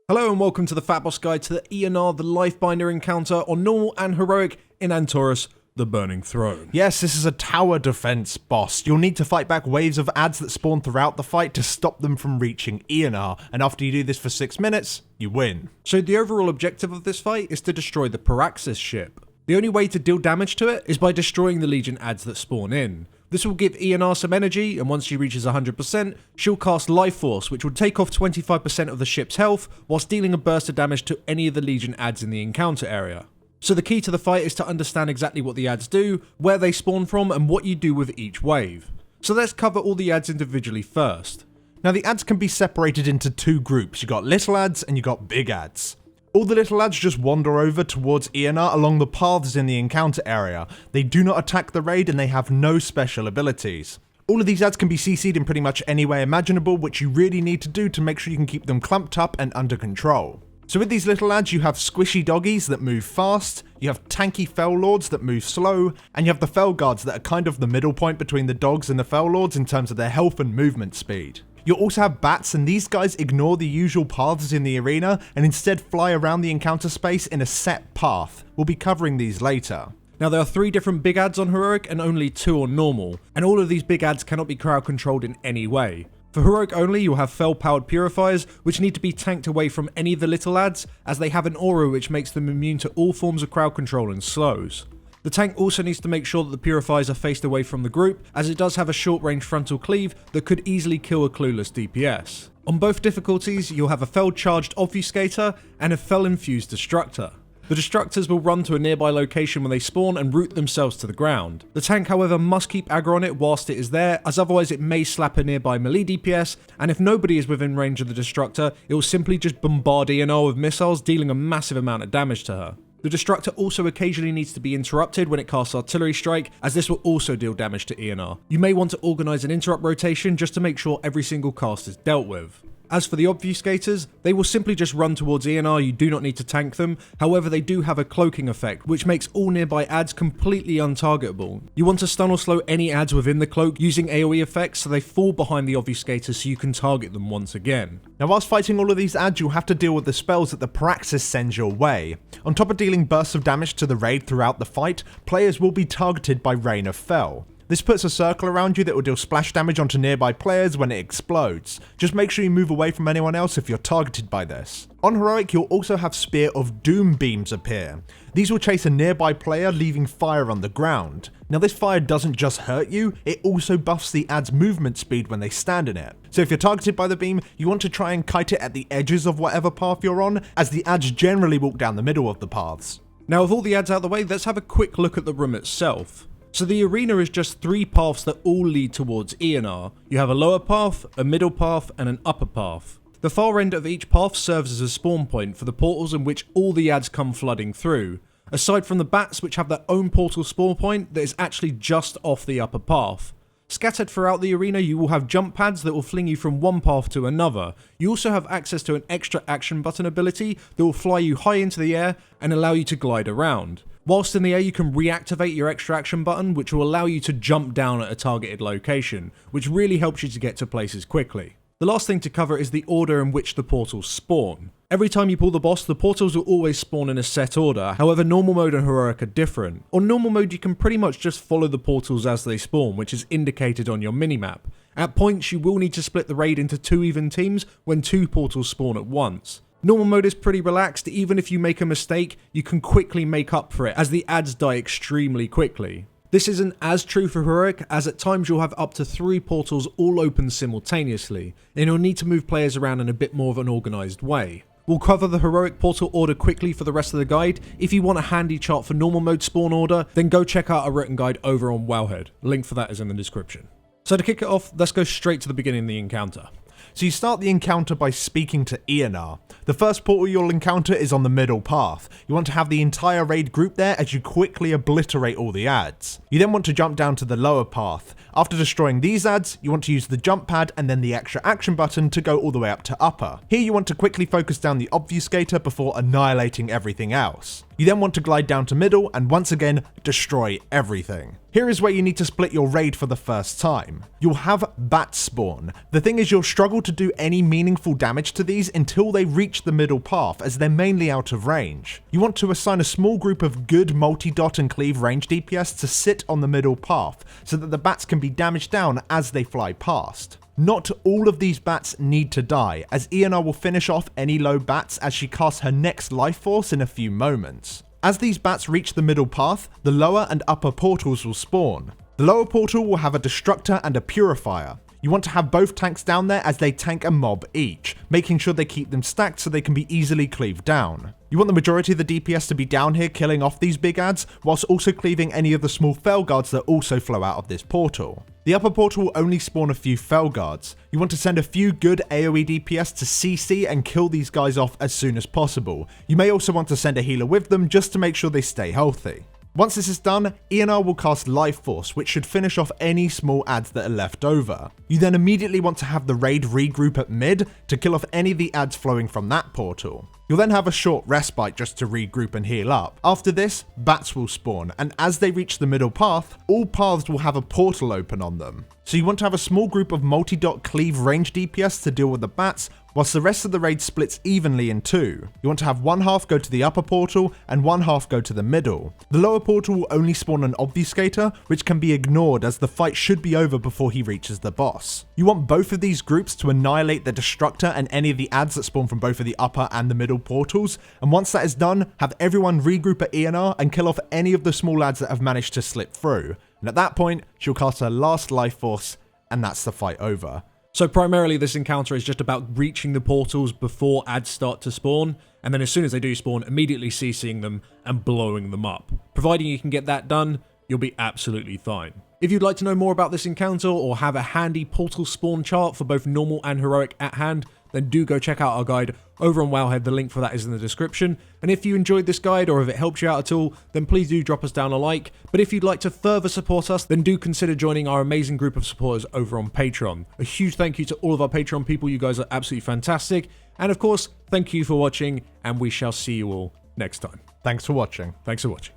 Hello and welcome to the FatBoss guide to the Eonar the Lifebinder encounter on normal and heroic in Antorus, the Burning Throne. Yes, this is a tower defense boss. You'll need to fight back waves of adds that spawn throughout the fight to stop them from reaching Eonar, and after you do this for 6 minutes, you win. So the overall objective of this fight is to destroy the Paraxis ship. The only way to deal damage to it is by destroying the Legion adds that spawn in. This will give Eonar some energy, and once she reaches 100%, she'll cast Life Force, which will take off 25% of the ship's health, whilst dealing a burst of damage to any of the Legion adds in the encounter area. So the key to the fight is to understand exactly what the adds do, where they spawn from, and what you do with each wave. So let's cover all the adds individually first. Now the adds can be separated into two groups. You got little adds and you got big adds. All the little adds just wander over towards Eonar along the paths in the encounter area. They do not attack the raid and they have no special abilities. All of these adds can be CC'd in pretty much any way imaginable, which you really need to do to make sure you can keep them clumped up and under control. So with these little adds, you have squishy doggies that move fast, you have tanky Fel Lords that move slow, and you have the Fel Guards that are kind of the middle point between the dogs and the Fel Lords in terms of their health and movement speed. You'll also have bats, and these guys ignore the usual paths in the arena and instead fly around the encounter space in a set path. We'll be covering these later. Now there are 3 different big adds on heroic and only 2 on normal, and all of these big adds cannot be crowd controlled in any way. For heroic only, you'll have Fel powered purifiers, which need to be tanked away from any of the little adds, as they have an aura which makes them immune to all forms of crowd control and slows. The tank also needs to make sure that the purifiers are faced away from the group, as it does have a short range frontal cleave that could easily kill a clueless DPS. On both difficulties, you'll have a Fel charged obfuscator and a Fel infused destructor. The destructors will run to a nearby location when they spawn and root themselves to the ground. The tank, however, must keep aggro on it whilst it is there, as otherwise it may slap a nearby melee DPS, and if nobody is within range of the destructor, it will simply just bombard Eonar with missiles, dealing a massive amount of damage to her. The destructor also occasionally needs to be interrupted when it casts artillery strike, as this will also deal damage to Eonar. You may want to organise an interrupt rotation just to make sure every single cast is dealt with. As for the obfuscators, they will simply just run towards Eonar, you do not need to tank them, however they do have a cloaking effect, which makes all nearby adds completely untargetable. You want to stun or slow any adds within the cloak using AoE effects so they fall behind the obfuscators so you can target them once again. Now whilst fighting all of these adds, you'll have to deal with the spells that the Paraxis sends your way. On top of dealing bursts of damage to the raid throughout the fight, players will be targeted by Rain of Fel. This puts a circle around you that will deal splash damage onto nearby players when it explodes. Just make sure you move away from anyone else if you're targeted by this. On heroic, you'll also have Spear of Doom beams appear. These will chase a nearby player, leaving fire on the ground. Now this fire doesn't just hurt you, it also buffs the ad's movement speed when they stand in it. So if you're targeted by the beam, you want to try and kite it at the edges of whatever path you're on, as the adds generally walk down the middle of the paths. Now with all the adds out of the way, let's have a quick look at the room itself. So the arena is just 3 paths that all lead towards Eonar. You have a lower path, a middle path, and an upper path. The far end of each path serves as a spawn point for the portals in which all the adds come flooding through, aside from the bats which have their own portal spawn point that is actually just off the upper path. Scattered throughout the arena, you will have jump pads that will fling you from one path to another. You also have access to an extra action button ability that will fly you high into the air and allow you to glide around. Whilst in the air, you can reactivate your extra action button, which will allow you to jump down at a targeted location, which really helps you to get to places quickly. The last thing to cover is the order in which the portals spawn. Every time you pull the boss, the portals will always spawn in a set order, however normal mode and heroic are different. On normal mode, you can pretty much just follow the portals as they spawn, which is indicated on your minimap. At points, you will need to split the raid into 2 even teams when 2 portals spawn at once. Normal mode is pretty relaxed. Even if you make a mistake, you can quickly make up for it, as the adds die extremely quickly. This isn't as true for heroic, as at times you'll have up to 3 portals all open simultaneously, and you'll need to move players around in a bit more of an organised way. We'll cover the heroic portal order quickly for the rest of the guide. If you want a handy chart for normal mode spawn order, then go check out our written guide over on Wowhead. Link for that is in the description. So to kick it off, let's go straight to the beginning of the encounter. So you start the encounter by speaking to Eonar. The first portal you'll encounter is on the middle path. You want to have the entire raid group there as you quickly obliterate all the adds. You then want to jump down to the lower path. After destroying these adds, you want to use the jump pad and then the extra action button to go all the way up to upper. Here you want to quickly focus down the obfuscator before annihilating everything else. You then want to glide down to middle and once again destroy everything. Here is where you need to split your raid for the first time. You'll have bats spawn. The thing is, you'll struggle to do any meaningful damage to these until they reach the middle path, as they're mainly out of range. You want to assign a small group of good multi-dot and cleave range DPS to sit on the middle path so that the bats can be damaged down as they fly past. Not all of these bats need to die, as Eonar will finish off any low bats as she casts her next life force in a few moments. As these bats reach the middle path, the lower and upper portals will spawn. The lower portal will have a destructor and a purifier. You want to have both tanks down there as they tank a mob each, making sure they keep them stacked so they can be easily cleaved down. You want the majority of the DPS to be down here killing off these big adds, whilst also cleaving any of the small fel guards that also flow out of this portal. The upper portal will only spawn a few fel guards. You want to send a few good AoE DPS to CC and kill these guys off as soon as possible. You may also want to send a healer with them just to make sure they stay healthy. Once this is done, Eonar will cast Life Force, which should finish off any small adds that are left over. You then immediately want to have the raid regroup at mid to kill off any of the adds flowing from that portal. You'll then have a short respite just to regroup and heal up. After this, bats will spawn, and as they reach the middle path, all paths will have a portal open on them. So you want to have a small group of multi-dot cleave range DPS to deal with the bats, whilst the rest of the raid splits evenly in two. You want to have one half go to the upper portal and one half go to the middle. The lower portal will only spawn an obfuscator, which can be ignored as the fight should be over before he reaches the boss. You want both of these groups to annihilate the destructor and any of the adds that spawn from both of the upper and the middle portals, and once that is done, have everyone regroup at Eonar and kill off any of the small adds that have managed to slip through. And at that point, she'll cast her last life force, and that's the fight over. So primarily this encounter is just about reaching the portals before adds start to spawn, and then as soon as they do spawn, immediately CCing them and blowing them up. Providing you can get that done, you'll be absolutely fine. If you'd like to know more about this encounter or have a handy portal spawn chart for both normal and heroic at hand, then do go check out our guide over on Wowhead. The link for that is in the description. And if you enjoyed this guide or if it helped you out at all, then please do drop us down a like. But if you'd like to further support us, then do consider joining our amazing group of supporters over on Patreon. A huge thank you to all of our Patreon people. You guys are absolutely fantastic. And of course, thank you for watching, and we shall see you all next time. Thanks for watching. Thanks for watching.